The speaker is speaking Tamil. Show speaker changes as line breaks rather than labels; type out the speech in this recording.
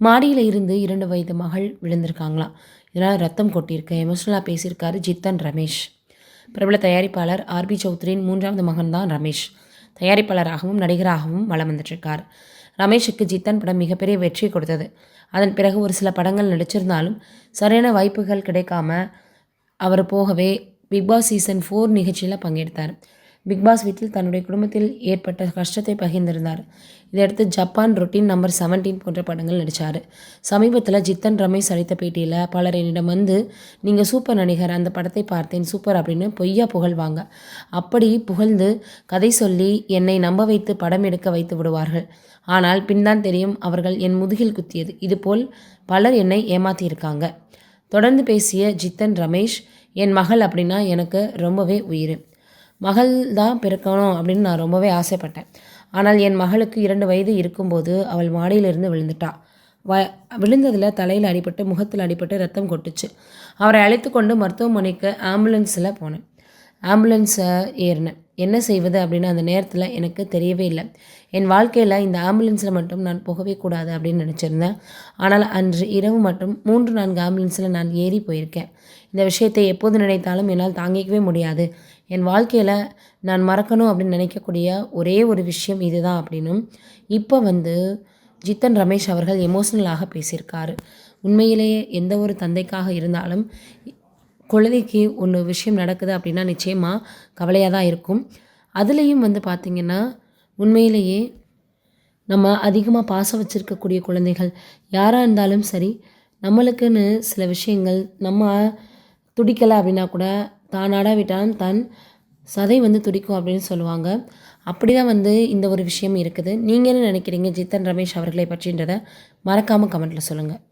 மாடியில இருந்து 2 வயது மகள் விழுந்திருக்காங்களாம். இதனால் ரத்தம் கொட்டியிருக்கு. எமோஷனலா பேசியிருக்காரு ஜித்தன் ரமேஷ். பிரபல தயாரிப்பாளர் ஆர்பி சௌத்ரியின் 3வது மகன் தான் ரமேஷ். தயாரிப்பாளராகவும் நடிகராகவும் வலம் வந்துட்டுருக்கார். ரமேஷுக்கு ஜித்தன் படம் மிகப்பெரிய வெற்றி கொடுத்தது. அதன் பிறகு ஒரு சில படங்கள் நடிச்சிருந்தாலும் சரியான வாய்ப்புகள் கிடைக்காம அவர் போகவே பிக்பாஸ் சீசன் 4 நிகழ்ச்சியில் பங்கெடுத்தார். பிக்பாஸ் வீட்டில் தன்னுடைய குடும்பத்தில் ஏற்பட்ட கஷ்டத்தை பகிர்ந்திருந்தார். இதையடுத்து ஜப்பான் ரொட்டீன் நம்பர் 17 போன்ற படங்கள் நடித்தார். சமீபத்தில் ஜித்தன் ரமேஷ் அளித்த பேட்டியில் பலர் என்னிடம் வந்து நீங்கள் சூப்பர் நடிகர், அந்த படத்தை பார்த்தேன் சூப்பர் அப்படின்னு பொய்யா புகழ்வாங்க. அப்படி புகழ்ந்து கதை சொல்லி என்னை நம்ப வைத்து படம் எடுக்க வைத்து விடுவார்கள். ஆனால் பின்தான் தெரியும் அவர்கள் என் முதுகில் குத்தியது. இதுபோல் பலர் என்னை ஏமாற்றியிருக்காங்க. தொடர்ந்து பேசிய ஜித்தன் ரமேஷ், என் மகள் அப்படின்னா எனக்கு ரொம்பவே உயிர். மகள் தான் பிறக்கணும் அப்படின்னு நான் ரொம்பவே ஆசைப்பட்டேன். ஆனால் என் மகளுக்கு 2 வயது இருக்கும்போது அவள் மாடியிலிருந்து விழுந்துட்டா. விழுந்ததில் தலையில் அடிபட்டு முகத்தில் அடிபட்டு ரத்தம் கொட்டுச்சு. அவரை அழைத்து கொண்டு மருத்துவமனைக்கு ஆம்புலன்ஸில் போனேன். ஆம்புலன்ஸை ஏறினேன். என்ன செய்வது அப்படின்னு அந்த நேரத்தில் எனக்கு தெரியவே இல்லை. என் வாழ்க்கையில் இந்த ஆம்புலன்ஸில் மட்டும் நான் போகவே கூடாது அப்படின்னு நினச்சிருந்தேன். ஆனால் அன்று இரவு மட்டும் 3-4 ஆம்புலன்ஸில் நான் ஏறி போயிருக்கேன். இந்த விஷயத்தை எப்போது நினைத்தாலும் என்னால் தாங்கிக்கவே முடியாது. என் வாழ்க்கையில் நான் மறக்கணும் அப்படின்னு நினைக்கக்கூடிய ஒரே ஒரு விஷயம் இதுதான் அப்படின்னும் இப்போ ஜித்தன் ரமேஷ் அவர்கள் எமோஷ்னலாக பேசியிருக்காரு. உண்மையிலேயே எந்த ஒரு தந்தைக்காக இருந்தாலும் குழந்தைக்கு ஒன்று விஷயம் நடக்குது அப்படின்னா நிச்சயமாக கவலையாக தான் இருக்கும். அதுலேயும் பார்த்திங்கன்னா உண்மையிலேயே நம்ம அதிகமாக பாசம் வச்சுருக்கக்கூடிய குழந்தைகள் யாராக இருந்தாலும் சரி, நம்மளுக்குன்னு சில விஷயங்கள் நம்ம துடிக்கலை அப்படின்னா கூட தானாடா விட்டாலும் தன் சதை துடிக்கும் அப்படின்னு சொல்லுவாங்க. அப்படி தான் இந்த ஒரு விஷயம் இருக்குது. நீங்கள் என்ன நினைக்கிறீங்க ஜித்தன் ரமேஷ் அவர்களை பற்றின்றதை மறக்காமல் கமெண்ட்டில் சொல்லுங்கள்.